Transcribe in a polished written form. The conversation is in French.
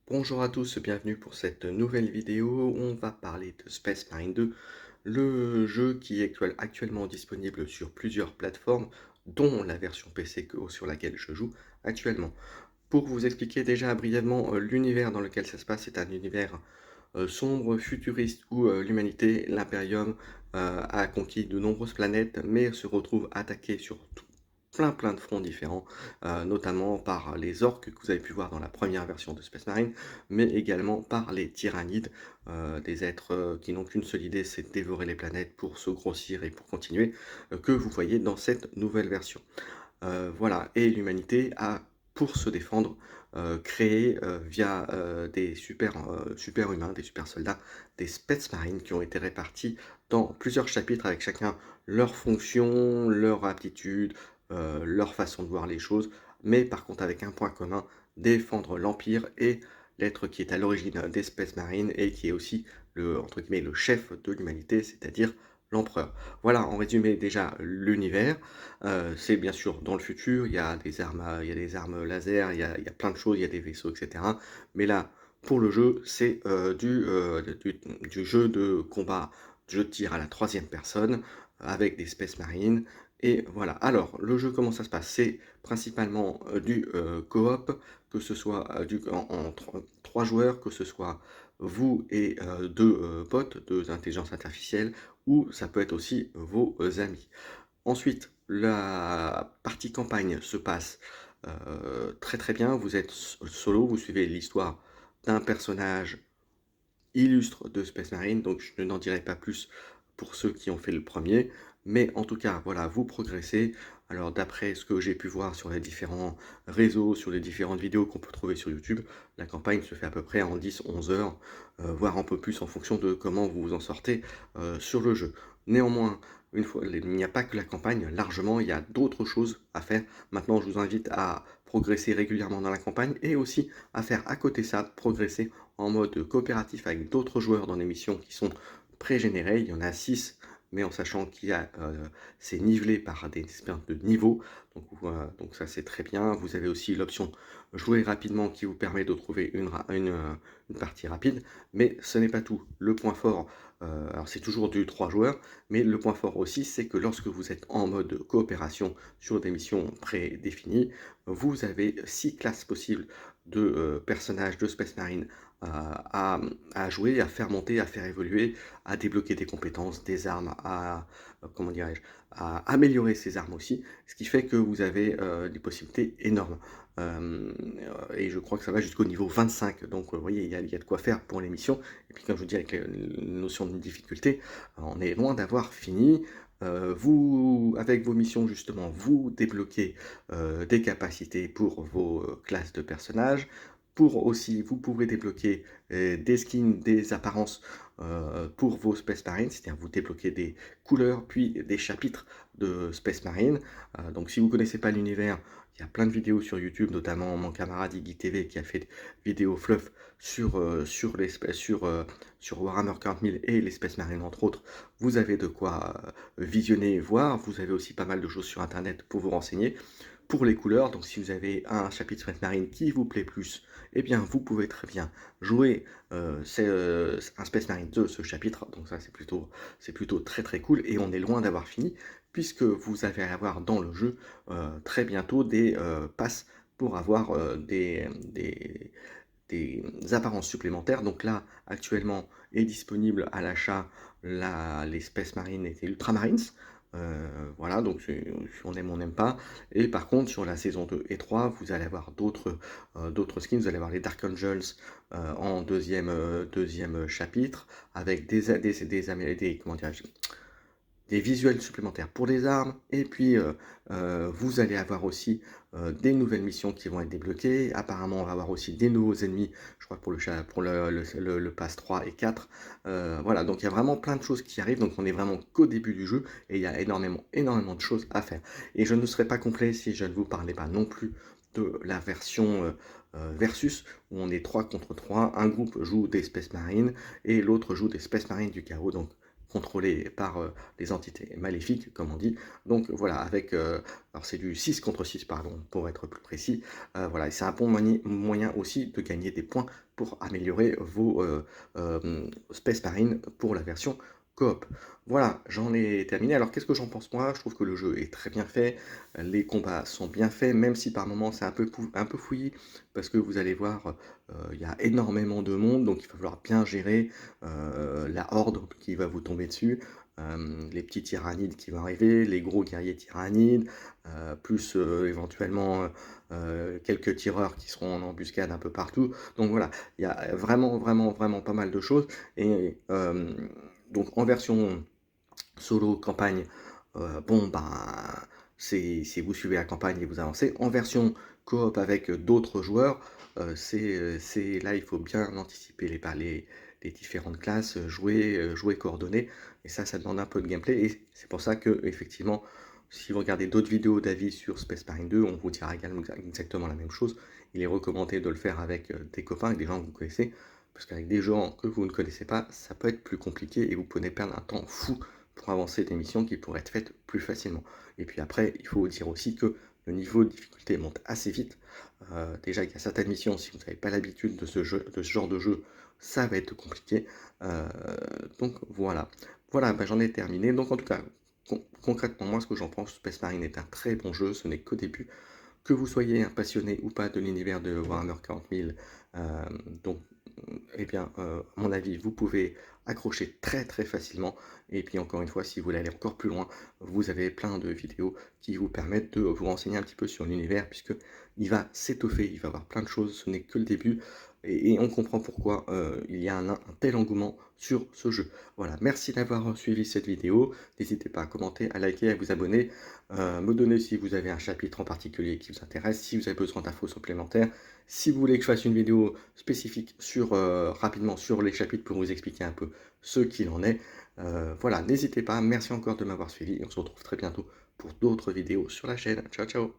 Bonjour à tous, bienvenue pour cette nouvelle vidéo. On va parler de Space Marine 2, le jeu qui est actuellement disponible sur plusieurs plateformes, dont la version PC sur laquelle je joue actuellement. Pour vous expliquer déjà brièvement l'univers dans lequel ça se passe, c'est un univers sombre, futuriste, où l'humanité, l'Imperium, a conquis de nombreuses planètes, mais se retrouve attaquée sur plein de fronts différents, notamment par les orques que vous avez pu voir dans la première version de Space Marine, mais également par les tyrannides, des êtres qui n'ont qu'une seule idée, c'est de dévorer les planètes pour se grossir et pour continuer, que vous voyez dans cette nouvelle version. Voilà, et l'humanité a, pour se défendre, créé, via, des super humains, des super soldats, des spetsmarines qui ont été répartis dans plusieurs chapitres avec chacun leur fonction, leur aptitude, leur façon de voir les choses, mais par contre avec un point commun, défendre l'empire et l'être qui est à l'origine des spetsmarines et qui est aussi le entre guillemets «le chef de l'humanité», c'est-à-dire l'empereur. Voilà en résumé déjà l'univers. C'est bien sûr dans le futur, il y a des armes il y a des armes laser, il y a plein de choses, il y a des vaisseaux et cetera. Mais là, pour le jeu, c'est, du jeu de combat, du jeu de tir à la troisième personne, avec des Space Marines et voilà. Alors, le jeu, comment ça se passe? C'est principalement, du, coop, que ce soit, du en 3 joueurs, que ce soit vous et 2, potes, 2 intelligences artificielles, ou ça peut être aussi vos, amis. Ensuite, la partie campagne se passe, très bien. Vous êtes solo, vous suivez l'histoire d'un personnage illustre de Space Marine, donc je n'en dirai pas plus pour ceux qui ont fait le premier, mais en tout cas, voilà, vous progressez. Alors d'après ce que j'ai pu voir sur les différents réseaux, sur les différentes vidéos qu'on peut trouver sur YouTube, la campagne se fait à peu près en 10-11 heures, voire un peu plus en fonction de comment vous vous en sortez, sur le jeu. Néanmoins, une fois il n'y a pas que la campagne, largement, il y a d'autres choses à faire. Maintenant, je vous invite à progresser régulièrement dans la campagne et aussi à faire à côté ça, progresser en mode coopératif avec d'autres joueurs dans des missions qui sont pré-générées. Il y en a 6, mais en sachant qu'il y a, c'est nivelé par des espèces de niveaux. Donc, voilà, donc ça c'est très bien. Vous avez aussi l'option jouer rapidement qui vous permet de trouver une partie rapide. Mais ce n'est pas tout. Le point fort, alors c'est toujours du 3 joueurs, mais le point fort aussi, c'est que lorsque vous êtes en mode coopération sur des missions prédéfinies, vous avez 6 classes possibles de personnages de Space Marine à jouer, à faire monter, à faire évoluer, à débloquer des compétences, des armes, à, comment dirais-je, à améliorer ses armes aussi, ce qui fait que vous avez des possibilités énormes. Et je crois que ça va jusqu'au niveau 25, donc vous voyez, il y a de quoi faire pour l'émission. Et puis comme je vous dis, avec la notion de difficulté, on est loin d'avoir fini. Vous, avec vos missions justement, vous débloquez des capacités pour vos classes de personnages. Pour aussi, vous pouvez débloquer des skins, des apparences pour vos Space Marines, c'est-à-dire vous débloquez des couleurs, puis des chapitres de Space Marine. Donc si vous ne connaissez pas l'univers, il y a plein de vidéos sur YouTube, notamment mon camarade Iggy TV qui a fait des vidéos fluff sur Warhammer 40 000 et les Space Marines entre autres. Vous avez de quoi visionner et voir. Vous avez aussi pas mal de choses sur Internet pour vous renseigner. Pour les couleurs, donc si vous avez un chapitre Space Marine qui vous plaît plus, eh bien vous pouvez très bien jouer un Space Marine de ce chapitre, donc ça c'est plutôt très cool, et on est loin d'avoir fini, puisque vous allez avoir dans le jeu très bientôt des passes pour avoir des apparences supplémentaires. Donc là, actuellement, est disponible à l'achat les Space Marines et les Ultramarines. Voilà, donc on aime, on n'aime pas. Et par contre, sur la saison 2 et 3, vous allez avoir d'autres skins. Vous allez avoir les Dark Angels en deuxième chapitre, avec comment dirais-je, des visuels supplémentaires pour les armes, et puis vous allez avoir aussi des nouvelles missions qui vont être débloquées. Apparemment, on va avoir aussi des nouveaux ennemis, je crois, pour le pass 3 et 4. Voilà, donc il y a vraiment plein de choses qui arrivent, donc on est vraiment qu'au début du jeu, et il y a énormément de choses à faire. Et je ne serais pas complet si je ne vous parlais pas non plus de la version versus, où on est 3 contre 3. Un groupe joue des Space Marines, et l'autre joue des Space Marines du chaos, donc contrôlés par, les entités maléfiques, comme on dit. Donc voilà, avec, alors c'est du 6 contre 6, pardon, pour être plus précis. Voilà, et c'est un bon moyen aussi de gagner des points pour améliorer vos, Space Marine pour la version coop. Voilà, j'en ai terminé. Alors qu'est-ce que j'en pense moi? Je trouve que le jeu est très bien fait, les combats sont bien faits, même si par moments c'est un peu fouillis, parce que vous allez voir, il y a énormément de monde, donc il va falloir bien gérer, la horde qui va vous tomber dessus, les petits tyrannides qui vont arriver, les gros guerriers tyrannides, plus, éventuellement, quelques tireurs qui seront en embuscade un peu partout. Donc voilà, il y a vraiment, vraiment, vraiment pas mal de choses et donc en version solo campagne, bon, ben, c'est vous suivez la campagne et vous avancez. En version coop avec d'autres joueurs, c'est là, il faut bien anticiper les différentes classes, jouer coordonné et ça demande un peu de gameplay et c'est pour ça que effectivement, si vous regardez d'autres vidéos d'avis sur Space Marine 2, on vous dira également exactement la même chose. Il est recommandé de le faire avec, des copains, avec des gens que vous connaissez, parce qu'avec des gens que vous ne connaissez pas, ça peut être plus compliqué et vous pouvez perdre un temps fou pour avancer des missions qui pourraient être faites plus facilement. Et puis après, il faut dire aussi que le niveau de difficulté monte assez vite. Déjà, il y a certaines missions, si vous n'avez pas l'habitude de ce genre de jeu, ça va être compliqué. Euh, donc voilà. Voilà, bah, j'en ai terminé. Donc en tout cas, concrètement, moi, ce que j'en pense, Space Marine est un très bon jeu, ce n'est qu'au début. Que vous soyez un passionné ou pas de l'univers de Warhammer 40 000, donc, eh bien, à mon avis, vous pouvez accrocher très très facilement. Et puis encore une fois, si vous voulez aller encore plus loin, vous avez plein de vidéos qui vous permettent de vous renseigner un petit peu sur l'univers, puisque il va s'étoffer, il va y avoir plein de choses, ce n'est que le début, et on comprend pourquoi il y a un tel engouement sur ce jeu. Voilà, merci d'avoir suivi cette vidéo, n'hésitez pas à commenter, à liker, à vous abonner, me donner si vous avez un chapitre en particulier qui vous intéresse, si vous avez besoin d'infos supplémentaires, si vous voulez que je fasse une vidéo spécifique sur, rapidement sur les chapitres pour vous expliquer un peu ce qu'il en est. Voilà, n'hésitez pas, merci encore de m'avoir suivi et on se retrouve très bientôt pour d'autres vidéos sur la chaîne. Ciao, ciao!